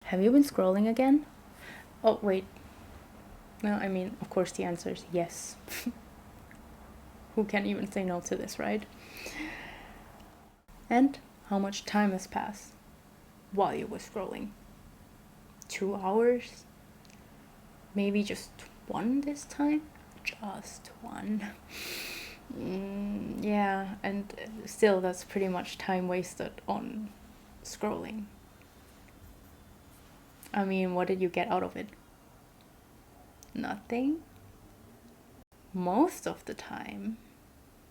Have you been scrolling again? Oh, wait. No, I mean, of course the answer is yes. Who can even say no to this, right? And how much time has passed while you were scrolling? 2 hours? Maybe just one this time? Just one. Yeah, and still that's pretty much time wasted on scrolling. I mean, what did you get out of it? Nothing? Most of the time,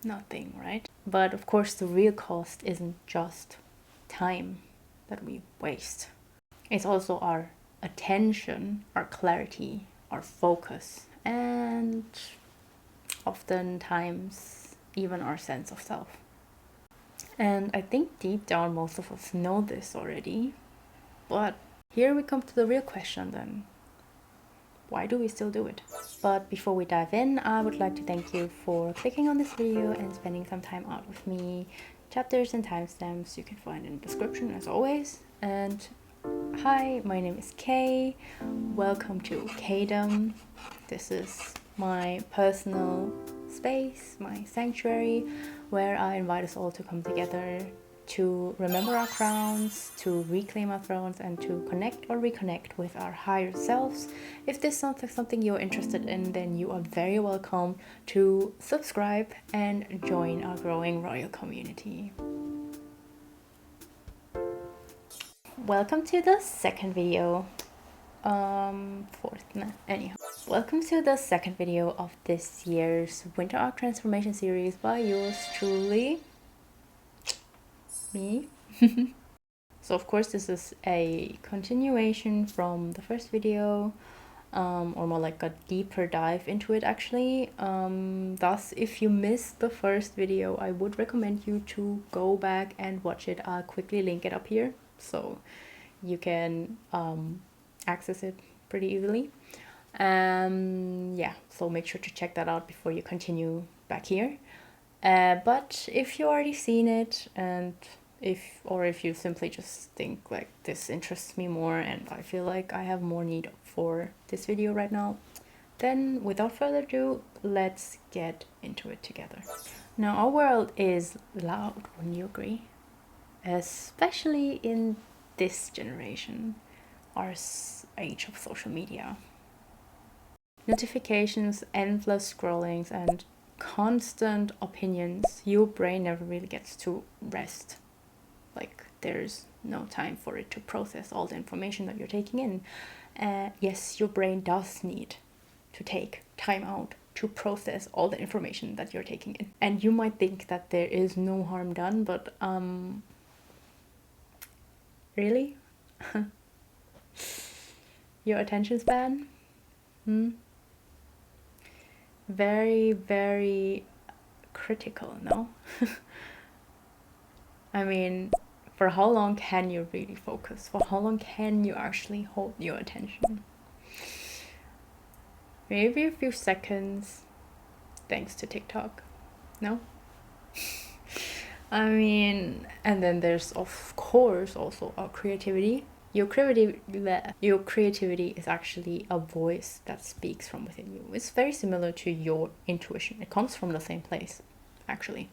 nothing, right? But of course, the real cost isn't just time that we waste. It's also our attention, our clarity, our focus, and oftentimes even our sense of self. And I think deep down most of us know this already. But here we come to the real question then. Why do we still do it? But before we dive in, I would like to thank you for clicking on this video and spending some time out with me. Chapters and timestamps you can find in the description as always. And hi, my name is Kay. Welcome to Kaydom. This is my personal space, my sanctuary, where I invite us all to come together to remember our crowns, to reclaim our thrones, and to connect or reconnect with our higher selves. If this sounds like something you're interested in, then you are very welcome to subscribe and join our growing royal community. Welcome to the second video. Welcome to the second video of this year's Winter Arc Transformation series by yours truly, me. So of course this is a continuation from the first video, or more like a deeper dive into it actually. Thus, if you missed the first video, I would recommend you to go back and watch it. I'll quickly link it up here so you can access it pretty easily. Yeah, so make sure to check that out before you continue back here. But if you already seen it, and if you simply just think like this interests me more and I feel like I have more need for this video right now, then without further ado, let's get into it together. Now, our world is loud, wouldn't you agree? Especially in this generation, our age of social media. Notifications, endless scrollings, and constant opinions. Your brain never really gets to rest. Like, there's no time for it to process all the information that you're taking in. Yes, your brain does need to take time out to process all the information that you're taking in. And you might think that there is no harm done, but really? Your attention span? Very, very critical, no? I mean, for how long can you really focus? For how long can you actually hold your attention? Maybe a few seconds, thanks to TikTok, no? I mean, and then there's of course also our creativity. Your creativity is actually a voice that speaks from within you. It's very similar to your intuition. It comes from the same place, actually.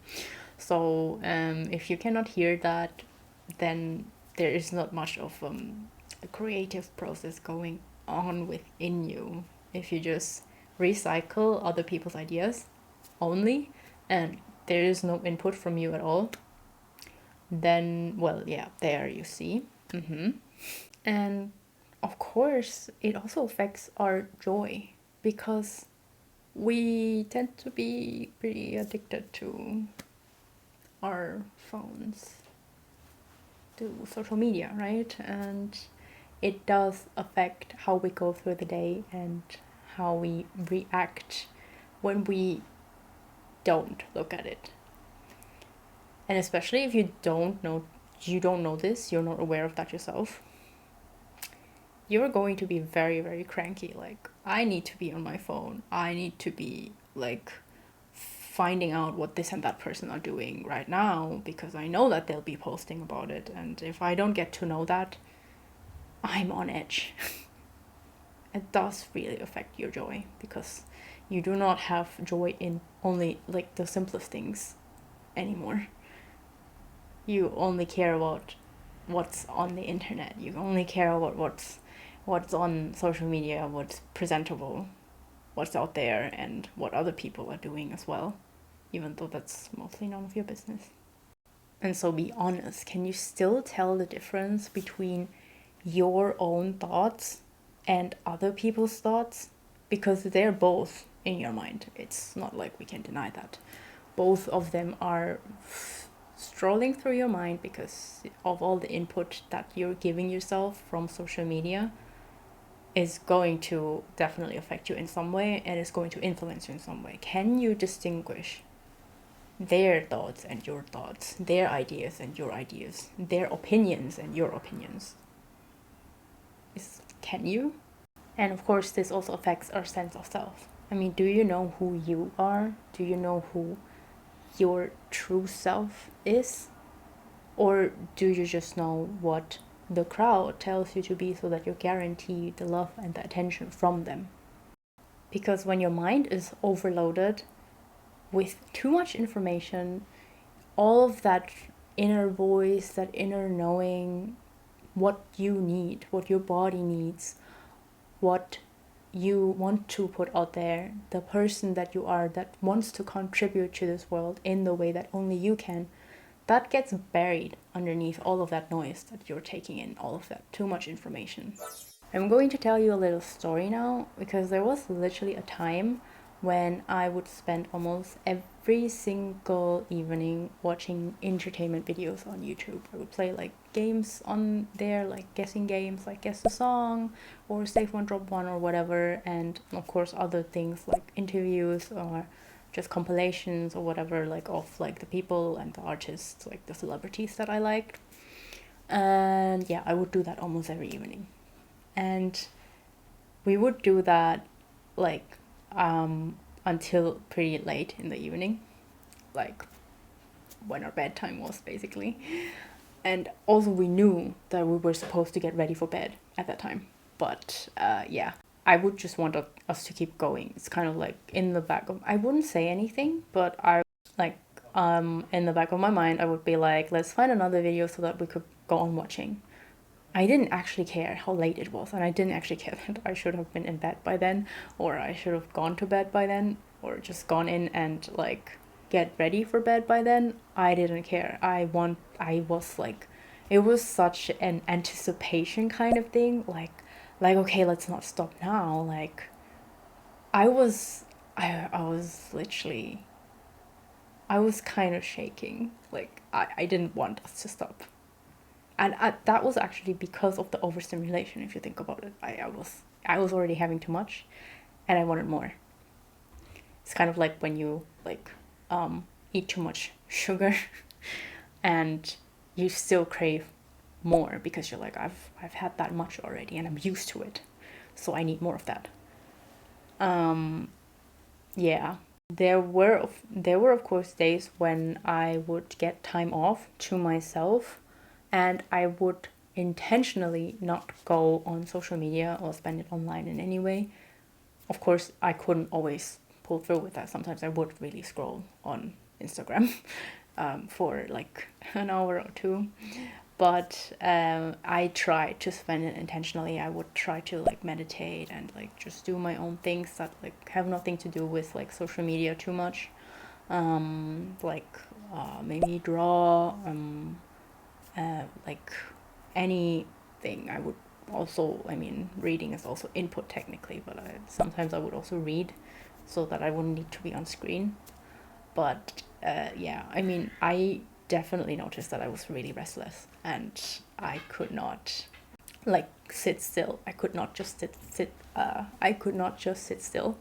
So if you cannot hear that, then there is not much of a creative process going on within you. If you just recycle other people's ideas only, and there is no input from you at all, then, well, yeah, there you see. And of course, it also affects our joy, because we tend to be pretty addicted to our phones, to social media, right? And it does affect how we go through the day and how we react when we don't look at it. And especially if you don't know this, you're not aware of that yourself, you're going to be very, very cranky. Like, I need to be on my phone. I need to be like finding out what this and that person are doing right now, because I know that they'll be posting about it. And if I don't get to know that, I'm on edge. It does really affect your joy, because you do not have joy in only like the simplest things anymore. You only care about what's on the internet. You only care about what's on social media, what's presentable, what's out there, and what other people are doing as well, even though that's mostly none of your business. And so be honest, can you still tell the difference between your own thoughts and other people's thoughts? Because they're both in your mind. It's not like we can deny that. Both of them are strolling through your mind because of all the input that you're giving yourself from social media is going to definitely affect you in some way, and is going to influence you in some way. Can you distinguish their thoughts and your thoughts, their ideas and your ideas, their opinions and your opinions? Can you? And of course, this also affects our sense of self. I mean, do you know who you are? Do you know who your true self is? Or do you just know what the crowd tells you to be, so that you guarantee the love and the attention from them? Because when your mind is overloaded with too much information, all of that inner voice, that inner knowing, what you need, what your body needs, what you want to put out there, the person that you are that wants to contribute to this world in the way that only you can, that gets buried underneath all of that noise that you're taking in, all of that too much information. I'm going to tell you a little story now, because there was literally a time when I would spend almost every single evening watching entertainment videos on YouTube. I would play like games on there, like guessing games, like guess the song or save one drop one or whatever, and of course other things like interviews or just compilations or whatever, like of like the people and the artists, like the celebrities that I liked. And yeah, I would do that almost every evening. And we would do that like until pretty late in the evening, like when our bedtime was basically. And also we knew that we were supposed to get ready for bed at that time. But yeah, I would just want us to keep going. It's kind of like in the back of, I wouldn't say anything, but I like in the back of my mind, I would be like, let's find another video so that we could go on watching. I didn't actually care how late it was, and I didn't actually care that I should have been in bed by then, or I should have gone to bed by then, or just gone in and like get ready for bed by then. I didn't care. I was like, it was such an anticipation kind of thing, like okay, let's not stop now. Like I was literally, I was kind of shaking. Like I didn't want us to stop. And that was actually because of the overstimulation. If you think about it, I was already having too much, and I wanted more. It's kind of like when you like eat too much sugar, and you still crave more because you're like, I've had that much already, and I'm used to it, so I need more of that. Yeah, there were of course days when I would get time off to myself, and I would intentionally not go on social media or spend it online in any way. Of course, I couldn't always pull through with that. Sometimes I would really scroll on Instagram for like an hour or two. But I tried to spend it intentionally. I would try to like meditate and like just do my own things that like have nothing to do with like social media too much. Like maybe draw, like anything. I would also, I mean, reading is also input technically, but sometimes I would also read so that I wouldn't need to be on screen. But yeah, I mean, I definitely noticed that I was really restless, and I could not like sit still. I could not just sit I could not just sit still.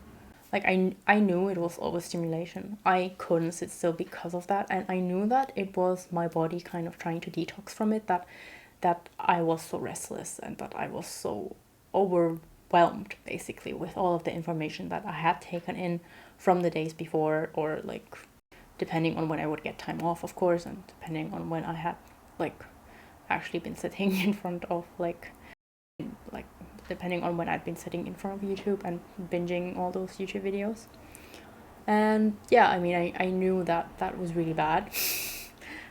Like I knew it was overstimulation. I couldn't sit still because of that, and I knew that it was my body kind of trying to detox from it, that I was so restless and that I was so overwhelmed basically with all of the information that I had taken in from the days before, or like depending on when I would get time off, of course, and depending on when I had like actually been sitting in front of like like depending on when I'd been sitting in front of YouTube and binging all those YouTube videos. And yeah, I mean, I knew that that was really bad.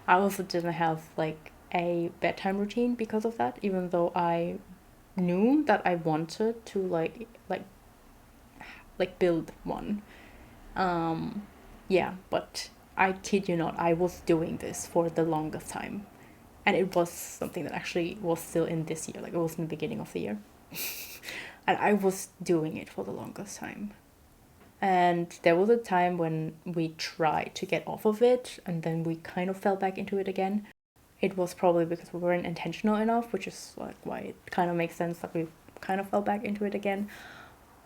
I also didn't have like a bedtime routine because of that, even though I knew that I wanted to like build one. Yeah, but I kid you not, I was doing this for the longest time. And it was something that actually was still in this year, like it was in the beginning of the year. And I was doing it for the longest time. And there was a time when we tried to get off of it, and then we kind of fell back into it again. It was probably because we weren't intentional enough, which is like why it kind of makes sense that we kind of fell back into it again.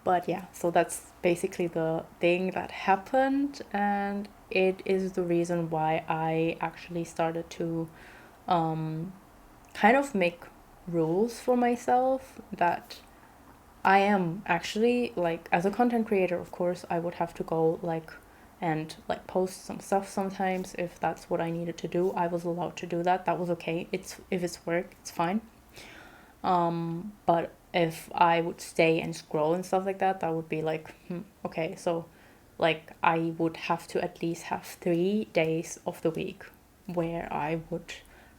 But yeah, so that's basically the thing that happened, and it is the reason why I actually started to kind of make rules for myself that I am actually like, as a content creator, of course, I would have to go like and like post some stuff sometimes if that's what I needed to do. I was allowed to do that. That was okay. It's if it's work, it's fine. But if I would stay and scroll and stuff like that, that would be like, okay, so like I would have to at least have 3 days of the week where I would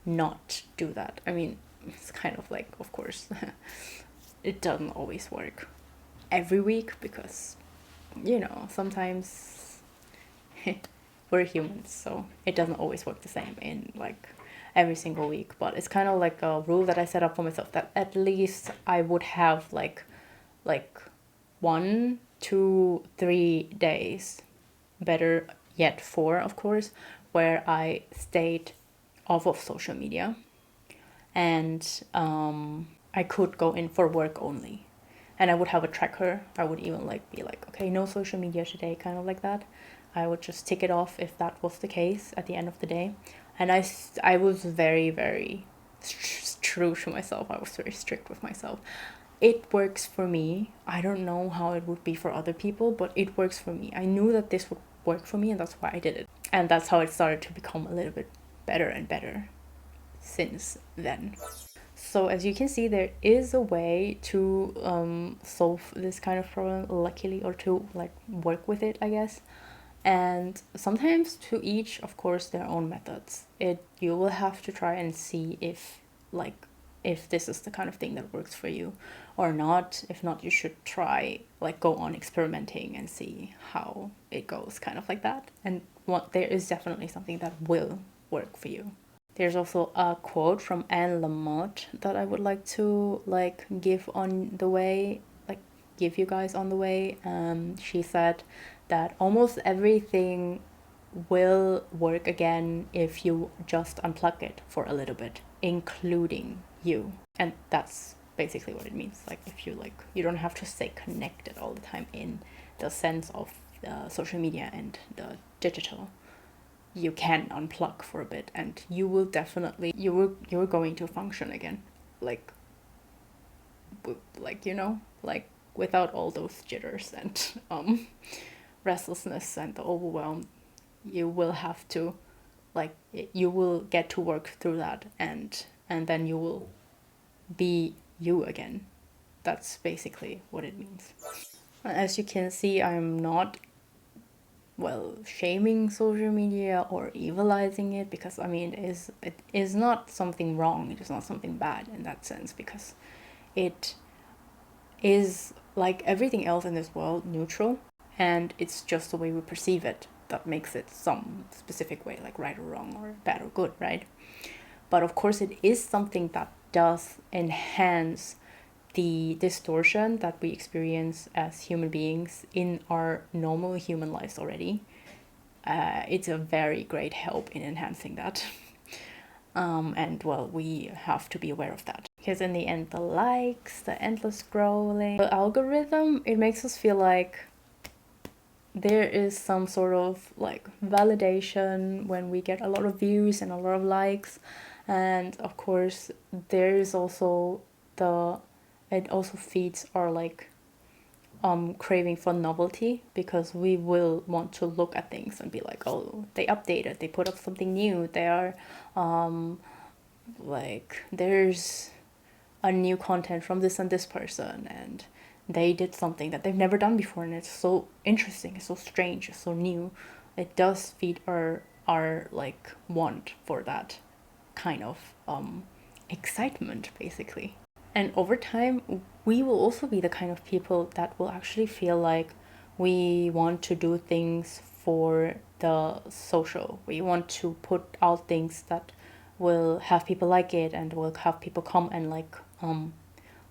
not do that. I mean, it's kind of like, of course, it doesn't always work every week because, you know, sometimes we're humans, so it doesn't always work the same in like every single week. But it's kind of like a rule that I set up for myself that at least I would have like 1, 2, 3 days, better yet 4, of course, where I stayed off of social media, and I could go in for work only, and I would have a tracker. I would even like be like, okay, no social media today, kind of like that. I would just tick it off if that was the case at the end of the day. And I was very, very true to myself. I was very strict with myself. It works for me. I don't know how it would be for other people, but it works for me. I knew that this would work for me, and that's why I did it. And that's how it started to become a little bit better and better since then. So as you can see, there is a way to solve this kind of problem, luckily, or to like work with it, I guess. And sometimes to each, of course, their own methods. You will have to try and see if this is the kind of thing that works for you or not. If not, you should try like go on experimenting and see how it goes, kind of like that. And there is definitely something that will work for you. There's also a quote from Anne Lamott that I would like to like give you guys on the way. She said that almost everything will work again if you just unplug it for a little bit, including you. And that's basically what it means. Like if you don't have to stay connected all the time in the sense of social media and the digital. You can unplug for a bit, and you will definitely you're going to function again, like without all those jitters and restlessness and the overwhelm. You will have to you will get to work through that, and then you will be you again. That's basically what it means. As you can see, I'm not shaming social media or evilizing it, because I mean it is not something wrong, it is not something bad in that sense, because it is like everything else in this world, neutral, and it's just the way we perceive it that makes it some specific way, like right or wrong or bad or good, right? But of course it is something that does enhance the distortion that we experience as human beings in our normal human lives already. It's a very great help in enhancing that. And we have to be aware of that. Because in the end, the likes, the endless scrolling, the algorithm, it makes us feel like there is some sort of like validation when we get a lot of views and a lot of likes. And of course, there is also it also feeds our craving for novelty, because we will want to look at things and be like, oh, they updated, they put up something new, they are there's a new content from this and this person, and they did something that they've never done before, and it's so interesting, it's so strange, it's so new. It does feed our like want for that kind of excitement, basically. And over time, we will also be the kind of people that will actually feel like we want to do things for the social. We want to put out things that will have people like it and will have people come and like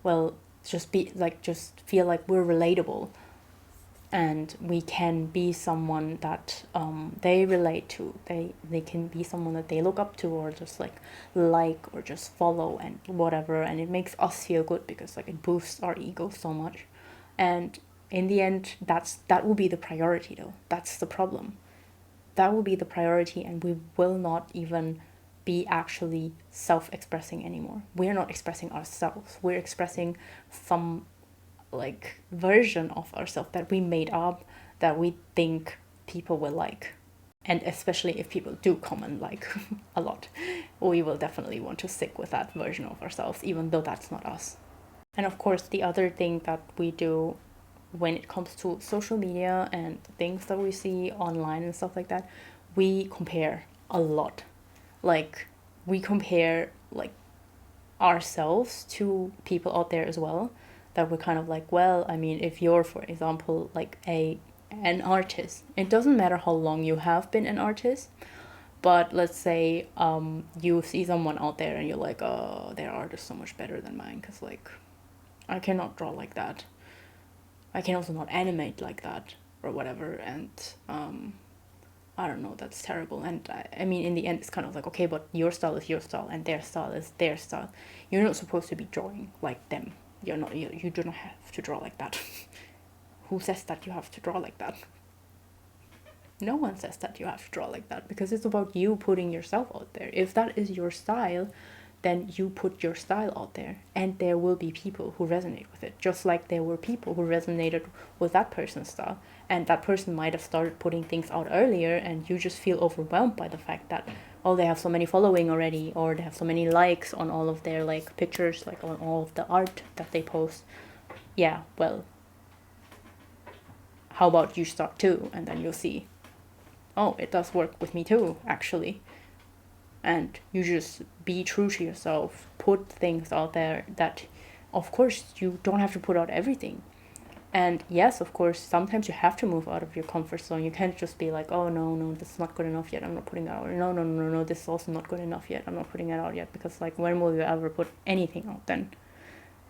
well, just be like, just feel like we're relatable, and we can be someone that they relate to. They can be someone that they look up to, or just like or just follow and whatever, and it makes us feel good because like it boosts our ego so much. And in the end, that will be the priority though. That's the problem. That will be the priority, and we will not even be actually self-expressing anymore. We're not expressing ourselves. We're expressing some like version of ourselves that we made up, that we think people will like. And especially if people do come and like a lot, we will definitely want to stick with that version of ourselves, even though that's not us. And of course, the other thing that we do when it comes to social media and things that we see online and stuff like that, we compare a lot. Like, we compare like ourselves to people out there as well, that we're kind of like, well, I mean, if you're, for example, like an artist, it doesn't matter how long you have been an artist, but let's say you see someone out there and you're like, oh, their art is so much better than mine, because like I cannot draw like that, I can also not animate like that, or whatever. And I don't know, that's terrible. And I mean, in the end, it's kind of like, okay, but your style is your style and their style is their style. You're not supposed to be drawing like them. You're not. You do not have to draw like that. Who says that you have to draw like that? No one says that you have to draw like that, because it's about you putting yourself out there. If that is your style, then you put your style out there, and there will be people who resonate with it, just like there were people who resonated with that person's style, and that person might have started putting things out earlier, and you just feel overwhelmed by the fact that, oh, they have so many following already, or they have so many likes on all of their like pictures, like on all of the art that they post. Yeah, well, how about you start too, and then you'll see, oh, it does work with me too, actually. And you just be true to yourself, put things out there that, of course, you don't have to put out everything. And yes, of course, sometimes you have to move out of your comfort zone. You can't just be like, oh, no, this is not good enough yet, I'm not putting it out. No, this is also not good enough yet, I'm not putting it out yet. Because like, when will you ever put anything out then?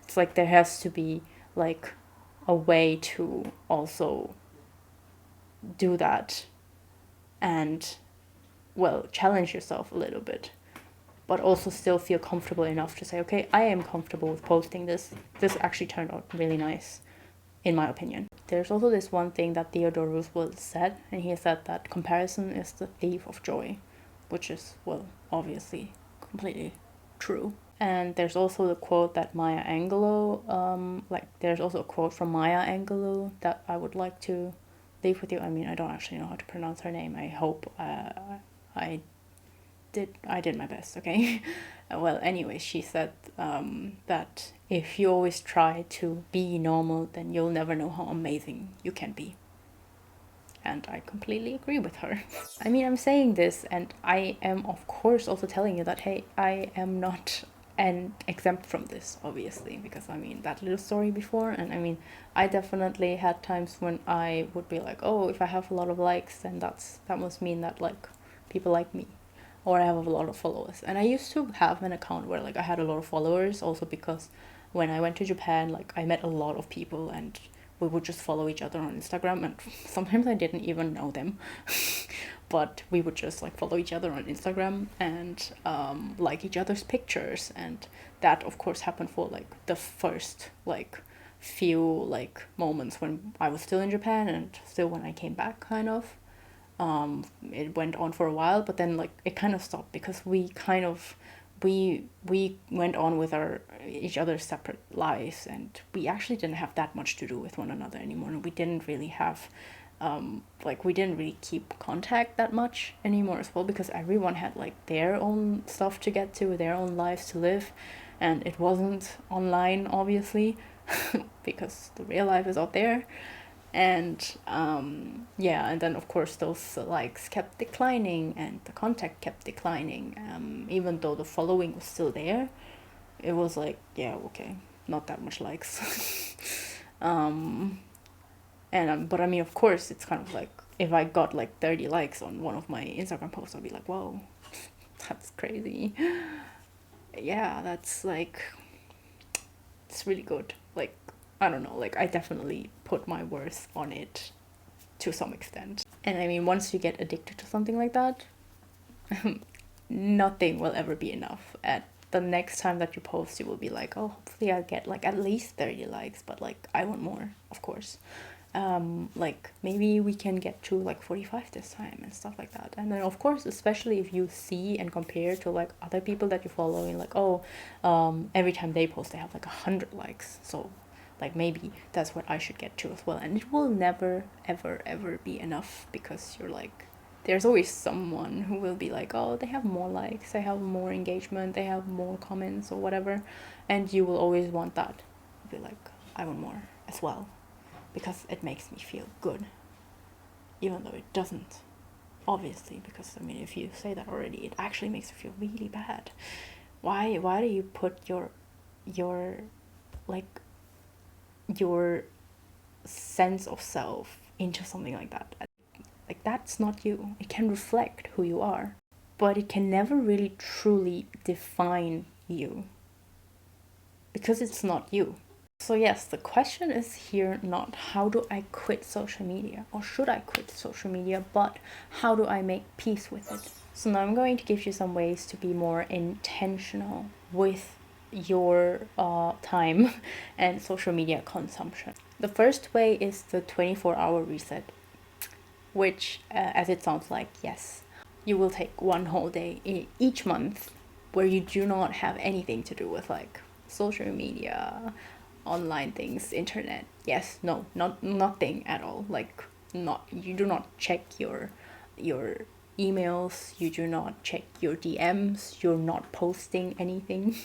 It's like, there has to be like a way to also do that and, well, challenge yourself a little bit, but also still feel comfortable enough to say, okay, I am comfortable with posting this. This actually turned out really nice, in my opinion. There's also this one thing that Theodore Roosevelt said, and he said that comparison is the thief of joy, which is, well, obviously completely true. And there's also the quote that Maya Angelou, there's also a quote from Maya Angelou that I would like to leave with you. I mean, I don't actually know how to pronounce her name. I hope I did my best, okay? Well, anyway, she said that if you always try to be normal, then you'll never know how amazing you can be. And I completely agree with her. I mean, I'm saying this, and I am, of course, also telling you that, hey, I am not exempt from this, obviously, because I mean, that little story before, and I mean, I definitely had times when I would be like, oh, if I have a lot of likes, then that must mean that like people like me, or I have a lot of followers. And I used to have an account where like I had a lot of followers, also because when I went to Japan, like I met a lot of people, and we would just follow each other on Instagram, and sometimes I didn't even know them. But we would just like follow each other on Instagram and like each other's pictures. And that, of course, happened for like the first like few like moments when I was still in Japan, and still when I came back, kind of. It went on for a while, but then like it kind of stopped, because we went on with each other's separate lives, and we actually didn't have that much to do with one another anymore, and we didn't really have we didn't really keep contact that much anymore as well, because everyone had like their own stuff to get to, their own lives to live. and it wasn't online, obviously, because the real life is out there. And yeah, and then of course those likes kept declining and the contact kept declining, even though the following was still there. It was like, yeah, okay, not that much likes. And but I mean, of course, it's kind of like, if I got like 30 likes on one of my Instagram posts, I'd be like, whoa, that's crazy. Yeah, that's like, it's really good. Like, I don't know, like I definitely put my worth on it to some extent. And I mean, once you get addicted to something like that, nothing will ever be enough. At the next time that you post, you will be like, oh, hopefully I'll get like at least 30 likes, but like I want more, of course. Like maybe we can get to like 45 this time and stuff like that. And then of course, especially if you see and compare to like other people that you follow, and like, oh, every time they post they have like 100 likes, so like maybe that's what I should get to as well. And it will never ever ever be enough, because you're like, there's always someone who will be like, oh, they have more likes, they have more engagement, they have more comments or whatever, and you will always want that. You'll be like, I want more as well, because it makes me feel good, even though it doesn't, obviously, because I mean, if you say that already, it actually makes you feel really bad. Why do you put your like your sense of self into something like that? Like, that's not you. It can reflect who you are, but it can never really truly define you, because it's not you. So yes, the question is here not how do I quit social media, or should I quit social media, but how do I make peace with it? So now I'm going to give you some ways to be more intentional with your time and social media consumption. The first way is the 24-hour reset, which, as it sounds like, yes, you will take one whole day each month where you do not have anything to do with like social media, online things, internet. Yes, no, nothing at all. Like, not, you do not check your emails, you do not check your DMs, you're not posting anything.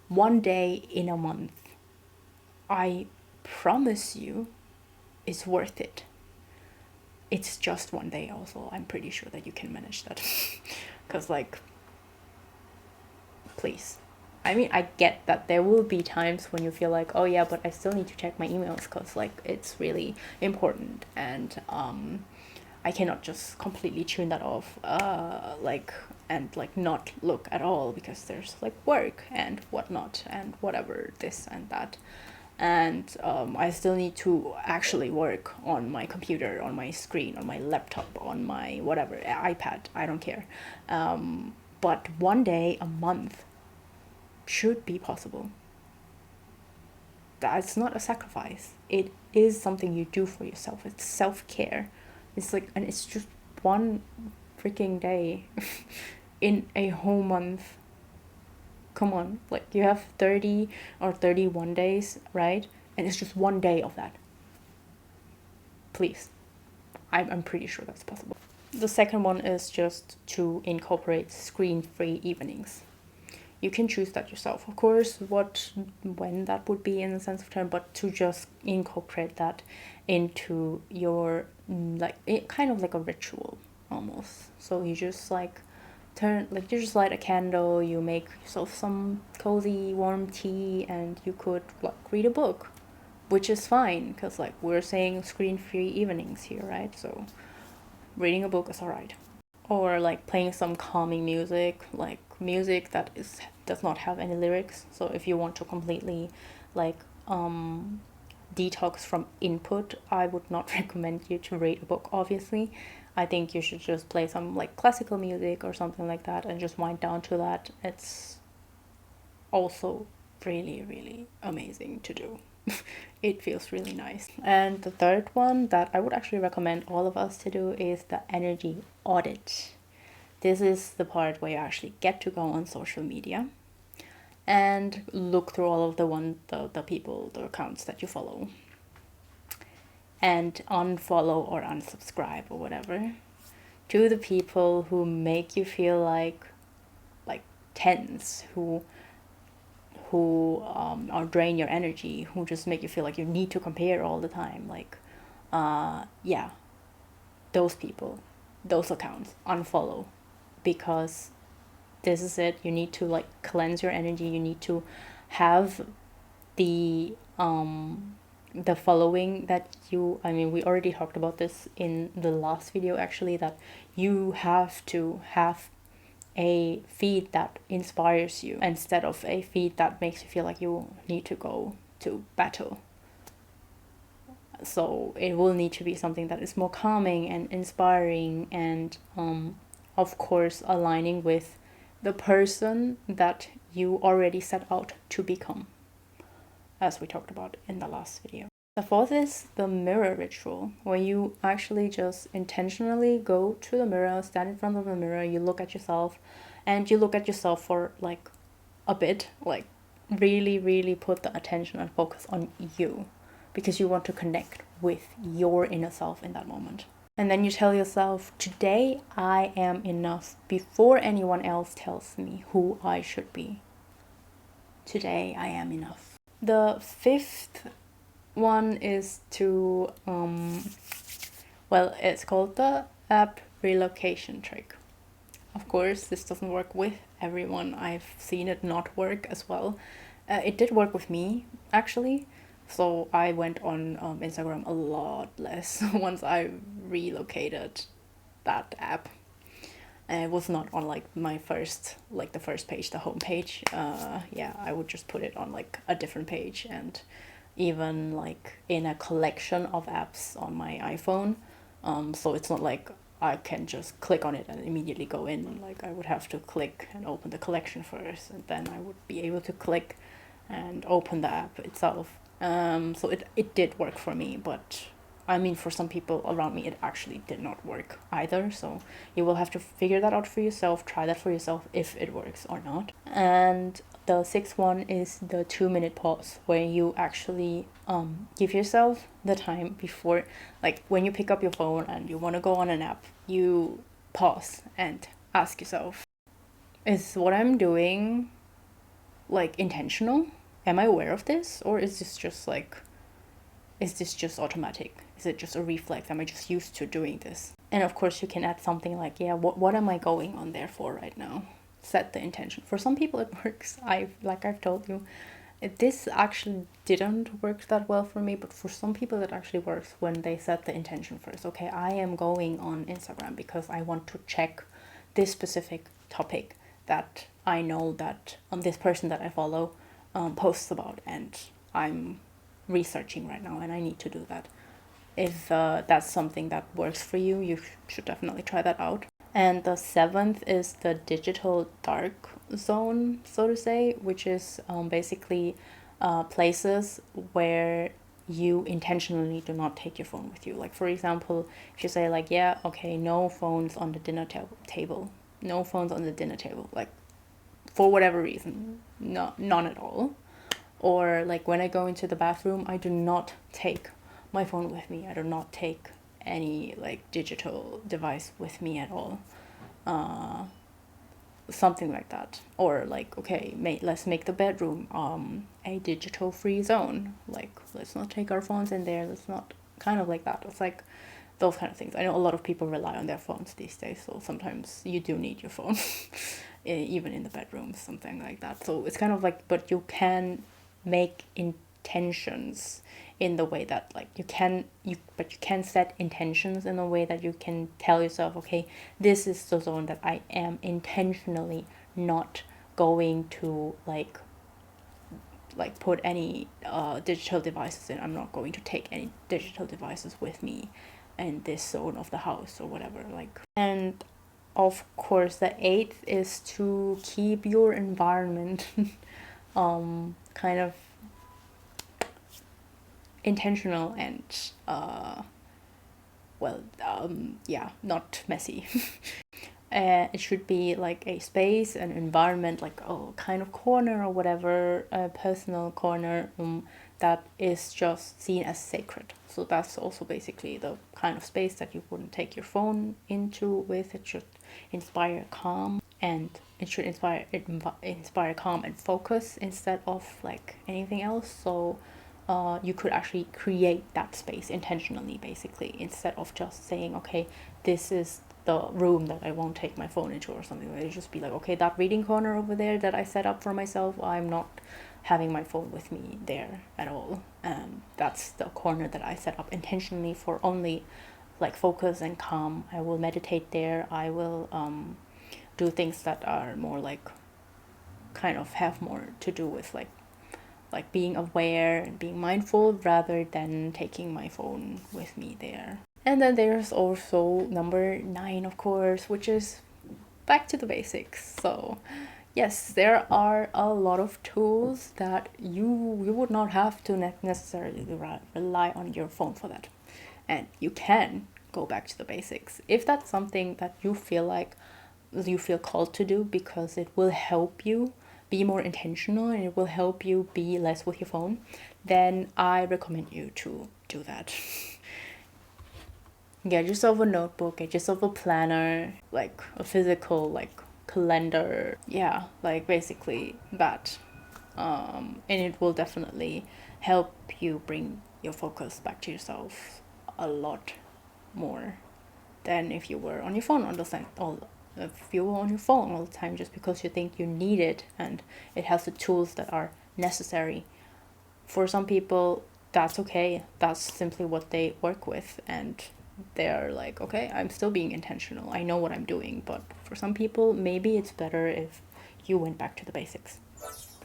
One day in a month, I promise you, it's worth it. It's just one day also. I'm pretty sure that you can manage that. Because like, please. I mean, I get that there will be times when you feel like, oh yeah, but I still need to check my emails because like it's really important, and I cannot just completely tune that off, and like not look at all because there's like work and whatnot and whatever, this and that. And I still need to actually work on my computer, on my screen, on my laptop, on my whatever, iPad, I don't care. But one day a month should be possible. That's not a sacrifice. It is something you do for yourself. It's self-care. It's like, and it's just one freaking day in a whole month. Come on, like you have 30 or 31 days, right? And it's just one day of that. Please. I'm pretty sure that's possible. The second one is just to incorporate screen-free evenings. You can choose that yourself, of course, when that would be in the sense of term, but to just incorporate that into your, like, kind of like a ritual almost. So you just like you just light a candle, you make yourself some cozy warm tea, and you could like read a book, which is fine, because like we're saying screen-free evenings here, right? So reading a book is alright. Or like playing some calming music, like music that does not have any lyrics. So if you want to completely like detox from input, I would not recommend you to read a book, obviously. I think you should just play some like classical music or something like that and just wind down to that. It's also really, really amazing to do. It feels really nice. And the third one that I would actually recommend all of us to do is the energy audit. This is the part where you actually get to go on social media and look through all of the people, the accounts that you follow, and unfollow or unsubscribe or whatever to the people who make you feel like tense, who who or drain your energy, who just make you feel like you need to compare all the time, like yeah, those people, those accounts, unfollow, because this is it. You need to like cleanse your energy. You need to have the following that you, I mean, we already talked about this in the last video actually, that you have to have a feed that inspires you instead of a feed that makes you feel like you need to go to battle. So it will need to be something that is more calming and inspiring, and of course aligning with the person that you already set out to become, as we talked about in the last video. The fourth is the mirror ritual, where you actually just intentionally go to the mirror, stand in front of the mirror, you look at yourself, and you look at yourself for like a bit, like really put the attention and focus on you, because you want to connect with your inner self in that moment. And then you tell yourself, today I am enough before anyone else tells me who I should be. Today I am enough. The fifth one is to, well, it's called the app relocation trick. Of course, this doesn't work with everyone. I've seen it not work as well. It did work with me, actually. So I went on Instagram a lot less once I relocated that app. And it was not on like my first, like the first page, the home page. Yeah, I would just put it on like a different page, and even like in a collection of apps on my iPhone. So it's not like I can just click on it and immediately go in. Like I would have to click and open the collection first, and then I would be able to click and open the app itself. So it did work for me, but I mean, for some people around me, it actually did not work either. So you will have to figure that out for yourself, try that for yourself if it works or not. And the sixth one is the 2-minute pause, where you actually give yourself the time before, like when you pick up your phone and you want to go on an app, you pause and ask yourself, is what I'm doing like intentional? Am I aware of this? Or is this just automatic? Is it just a reflex? Am I just used to doing this? And of course you can add something like, yeah, what am I going on there for right now? Set the intention. For some people it works. I've told you, this actually didn't work that well for me, but for some people it actually works when they set the intention first. Okay, I am going on Instagram because I want to check this specific topic that I know that this person that I follow posts about, and I'm researching right now and I need to do that. If that's something that works for you, you should definitely try that out. And the seventh is the digital dark zone, so to say, which is basically places where you intentionally do not take your phone with you. Like, for example, if you say like, yeah, okay, no phones on the dinner table, no phones on the dinner table, like for whatever reason, none at all. Or like when I go into the bathroom, I do not take my phone with me. I do not take any like digital device with me at all. Something like that. Or like, okay, let's make the bedroom a digital free zone. Like, let's not take our phones in there. Let's not, kind of like that. It's like those kind of things. I know a lot of people rely on their phones these days, so sometimes you do need your phone, even in the bedroom, something like that. So it's kind of like, but you can make intentions in the way that like you can set intentions in a way that you can tell yourself, okay, this is the zone that I am intentionally not going to like put any digital devices in. I'm not going to take any digital devices with me in this zone of the house or whatever. Like, and of course the eighth is to keep your environment kind of intentional and yeah, not messy. It should be like a space, an environment, like a kind of corner or whatever, a personal corner that is just seen as sacred. So that's also basically the kind of space that you wouldn't take your phone into with. It should inspire calm. and it should inspire calm and focus instead of like anything else. So you could actually create that space intentionally, basically, instead of just saying, okay, this is the room that I won't take my phone into or something. It just be like, okay, that reading corner over there that I set up for myself, I'm not having my phone with me there at all. That's the corner that I set up intentionally for only like focus and calm. I will meditate there. I will do things that are more like kind of have more to do with like being aware and being mindful rather than taking my phone with me there. And then there's also number 9, of course, which is back to the basics. So yes, there are a lot of tools that you would not have to necessarily rely on your phone for that. And you can go back to the basics if that's something that you feel called to do, because it will help you be more intentional and it will help you be less with your phone. Then I recommend you to do that. Get yourself a notebook, get yourself a planner, like a physical like calendar. Yeah, like basically that. And it will definitely help you bring your focus back to yourself a lot more than if you were on your phone all the time. If you were on your phone all the time just because you think you need it and it has the tools that are necessary. For some people, that's okay. That's simply what they work with, and they're like, okay, I'm still being intentional. I know what I'm doing. But for some people, maybe it's better if you went back to the basics.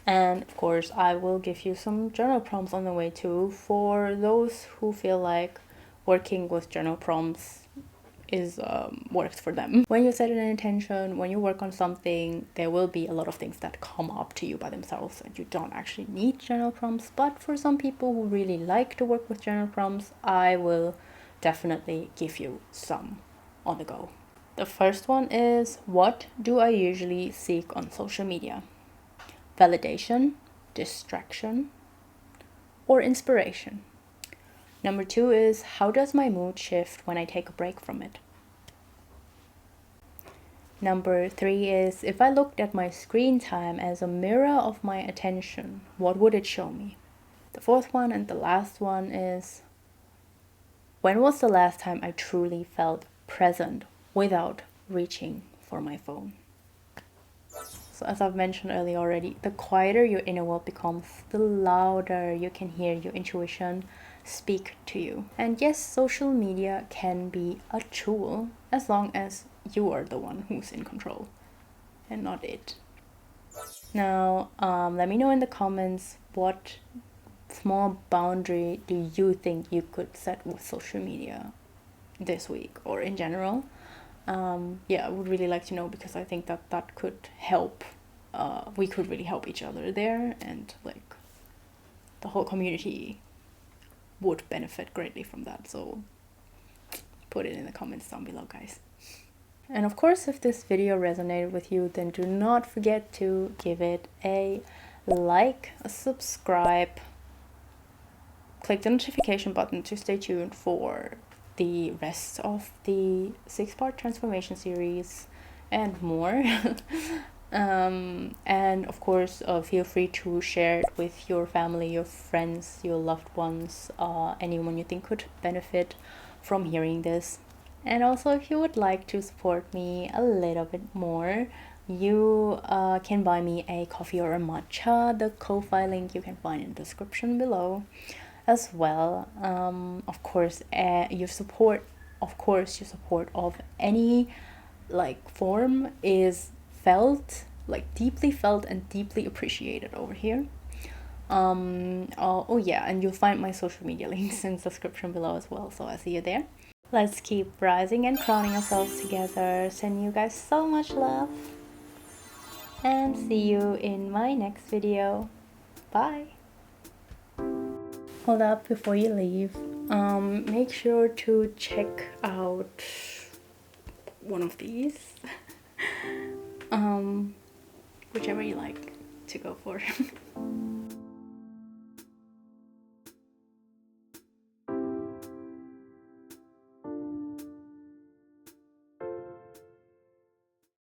And of course, I will give you some journal prompts on the way too, for those who feel like working with journal prompts is works for them. When you set an intention, when you work on something, there will be a lot of things that come up to you by themselves and you don't actually need journal prompts. But for some people who really like to work with journal prompts, I will definitely give you some on the go. The first one is, what do I usually seek on social media? Validation, distraction, or inspiration? Number 2 is, how does my mood shift when I take a break from it? Number 3 is, if I looked at my screen time as a mirror of my attention, what would it show me? The fourth one and the last one is, when was the last time I truly felt present without reaching for my phone? So as I've mentioned earlier already, the quieter your inner world becomes, the louder you can hear your intuition speak to you. And yes, social media can be a tool as long as you are the one who's in control and not it. Now, let me know in the comments, what small boundary do you think you could set with social media this week or in general? Yeah, I would really like to know, because I think that could help. We could really help each other there, and like the whole community would benefit greatly from that. So put it in the comments down below, guys. And of course, if this video resonated with you, then do not forget to give it a like, a subscribe, click the notification button to stay tuned for the rest of the 6-part transformation series and more. And of course, feel free to share it with your family, your friends, your loved ones, anyone you think could benefit from hearing this. And also, if you would like to support me a little bit more, you can buy me a coffee or a matcha. The Ko-fi link you can find in the description below as well. Of course, your support of any like form is felt, like deeply felt and deeply appreciated over here. Oh yeah, and you'll find my social media links in the description below as well, so I'll see you there. Let's keep rising and crowning ourselves together. Send you guys so much love, and see you in my next video. Bye. Hold up, before you leave, make sure to check out one of these. Whichever you like to go for.